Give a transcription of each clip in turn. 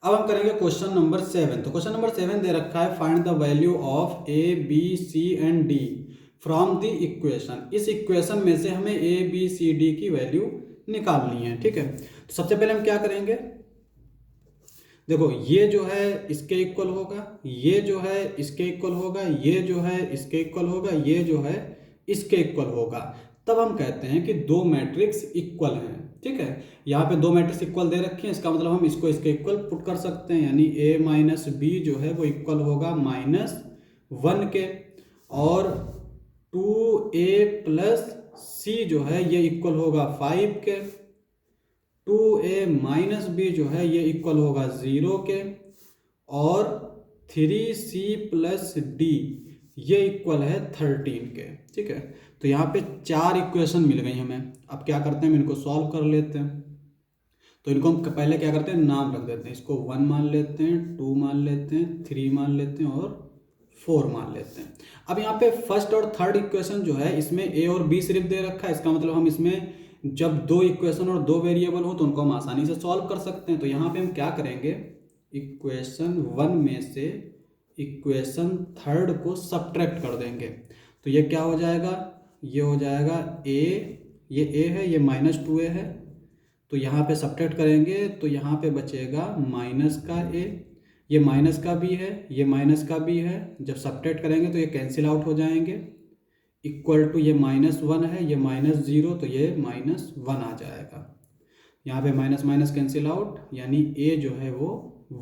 अब हम करेंगे क्वेश्चन नंबर 7। तो क्वेश्चन नंबर 7 दे रखा है find the value of A B C and D from the equation. इस इक्वेशन में से हमें ए बी सी डी की वैल्यू निकालनी है। ठीक है, तो सबसे पहले हम क्या करेंगे, देखो ये जो है इसके इक्वल होगा, ये जो है इसके इक्वल होगा, ये जो है इसके इक्वल होगा, ये जो है इसके इक्वल होगा। तब हम कहते हैं कि दो मैट्रिक्स इक्वल हैं। ठीक है, यहाँ पे दो मैट्रिक्स इक्वल दे रखे हैं, इसका मतलब हम इसको इसके इक्वल पुट कर सकते हैं, यानी a माइनस बी जो है वो इक्वल होगा -1 के, और 2a प्लस सी जो है ये इक्वल होगा 5 के, 2a माइनस बी जो है ये इक्वल होगा 0 के, और 3c प्लस डी ये इक्वल है 13 के। ठीक है, तो यहाँ पे 4 इक्वेशन मिल गई हमें। अब क्या करते हैं, हम इनको सॉल्व कर लेते हैं। तो इनको हम पहले क्या करते हैं, नाम रख देते हैं। इसको 1 मान लेते हैं, 2 मान लेते हैं, 3 मान लेते हैं और 4 मान लेते हैं। अब यहाँ पे फर्स्ट और थर्ड इक्वेशन जो है इसमें ए और बी सिर्फ दे रखा है, इसका मतलब हम इसमें जब दो इक्वेशन और दो वेरिएबल हो तो उनको हम आसानी से सॉल्व कर सकते हैं। तो यहाँ पे हम क्या करेंगे, इक्वेशन 1 में से इक्वेशन थर्ड को सब्ट्रैक्ट कर देंगे। तो ये क्या हो जाएगा, ये हो जाएगा ए, ये ए है, ये -2a है, तो यहाँ पे सब्ट्रैक्ट करेंगे तो यहाँ पे बचेगा माइनस का ए, ये माइनस का भी है, ये माइनस का भी है। जब सब्ट्रैक्ट करेंगे तो ये कैंसिल आउट हो जाएंगे, इक्वल टू ये -1 है, ये -0, तो ये -1 आ जाएगा। यहाँ पे माइनस माइनस कैंसिल आउट, यानी ए जो है वो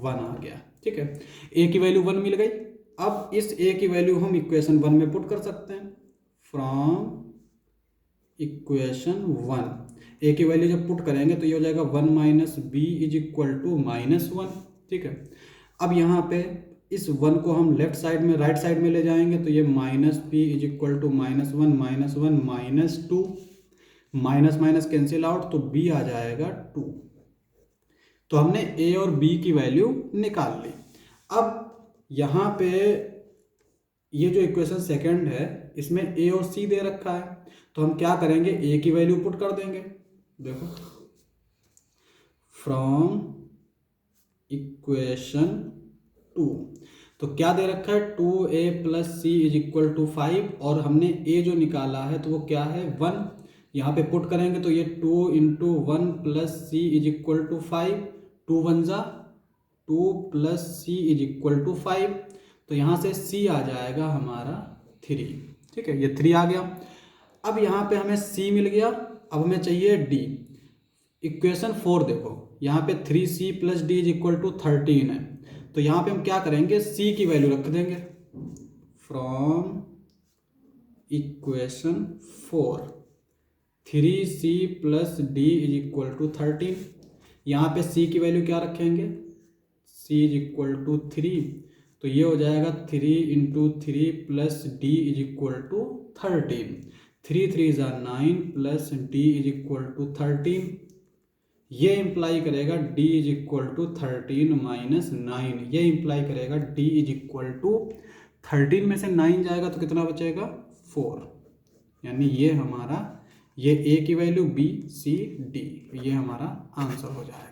1 आ गया। ठीक है, ए की वैल्यू 1 मिल गई। अब इस ए की वैल्यू हम इक्वेशन 1 में पुट कर सकते हैं। फ्रॉम इक्वेशन 1 ए की वैल्यू जब पुट करेंगे तो ये हो जाएगा 1 minus B is equal to -1। ठीक है, अब यहाँ पे इस 1 को हम लेफ्ट साइड में, राइट साइड में ले जाएंगे तो ये -b is equal to -1 -2, minus minus cancel out, तो b आ जाएगा 2। तो हमने a और b की वैल्यू निकाल ली। अब यहाँ पे ये जो इक्वेशन सेकंड है इसमें a और c दे रखा है, तो हम क्या करेंगे, a की वैल्यू पुट कर देंगे। देखो, फ्रॉम इक्वेशन 2 तो क्या दे रखा है, 2a plus C is equal to 5, और हमने a जो निकाला है तो वो क्या है 1। यहाँ पे पुट करेंगे तो ये 2 into 1 plus C is equal to 5, 2 1 जा 2 plus C is equal to 5, तो यहाँ से c आ जाएगा हमारा 3। ठीक है, ये 3 आ गया। अब यहाँ पे हमें c मिल गया, अब हमें चाहिए d। इक्वेशन 4 देखो, यहाँ पे 3c plus D is equal to 13 है, तो यहाँ पे हम क्या करेंगे, c की वैल्यू रख देंगे। From equation 4 3c plus D is equal to 13, यहाँ पे c की वैल्यू क्या रखेंगे, c इज इक्वल टू 3, तो ये हो जाएगा 3 into 3 plus D is equal to 13, 3 3 ज़ा 9 plus D is equal to 13, ये इंप्लाई करेगा d is equal to 13 minus 9, ये इंप्लाई करेगा d इज इक्वल टू 13 में से 9 जाएगा तो कितना बचेगा 4, यानी ये हमारा, ये a की वैल्यू b c d, ये हमारा आंसर हो जाएगा।